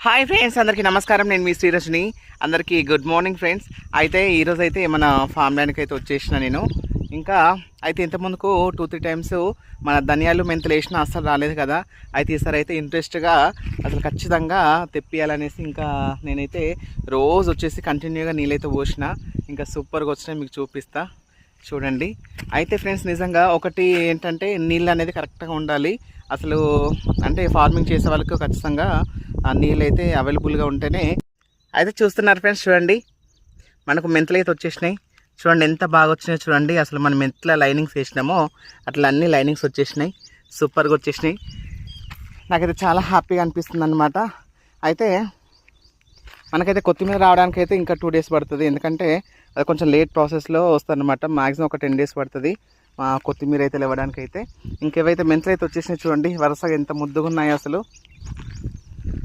Hi friends, అందరికీ నమస్కారం. నేను మీ శ్రీరజని. అందరికీ గుడ్ మార్నింగ్ ఫ్రెండ్స్. అయితే ఈరోజు అయితే మన ఫామ్ ల్యాండ్కి అయితే వచ్చేసిన నేను. ఇంకా అయితే ఇంతకుముందుకు 2-3 టైమ్స్ మన ధనియాలు మెంతులు వేసినా అస్సలు రాలేదు కదా. అయితే ఈసారి అయితే ఇంట్రెస్ట్గా అసలు ఖచ్చితంగా తెప్పియాలనేసి ఇంకా నేనైతే రోజు వచ్చేసి కంటిన్యూగా నీళ్ళైతే పోసిన. ఇంకా సూపర్గా వచ్చినాయి, మీకు చూపిస్తా చూడండి. అయితే ఫ్రెండ్స్, నిజంగా ఒకటి ఏంటంటే నీళ్ళు అనేది కరెక్ట్గా ఉండాలి. అసలు అంటే ఫార్మింగ్ చేసే వాళ్ళకి ఖచ్చితంగా ఆ నీళ్ళు అయితే అవైలబుల్గా ఉంటేనే. అయితే చూస్తున్నారు ఫ్రెండ్స్, చూడండి మనకు మెంతులు అయితే వచ్చేసినాయి. చూడండి ఎంత బాగా వచ్చినాయి చూడండి. అసలు మనం మెంతుల లైనింగ్స్ వేసినామో అట్లా అన్ని లైనింగ్స్ వచ్చేసినాయి, సూపర్గా వచ్చేసినాయి. నాకైతే చాలా హ్యాపీగా అనిపిస్తుంది అన్నమాట. అయితే మనకైతే కొత్తిమీర రావడానికి అయితే ఇంకా 2 డేస్ పడుతుంది, ఎందుకంటే అది కొంచెం లేట్ ప్రాసెస్లో వస్తుంది అనమాట. మ్యాక్సిమం ఒక 10 డేస్ పడుతుంది కొత్తిమీర అయితే లేవడానికి అయితే. ఇంకేవైతే మెంతులు అయితే వచ్చేసినాయి చూడండి, వరుసగా ఎంత ముద్దుగా ఉన్నాయో అసలు.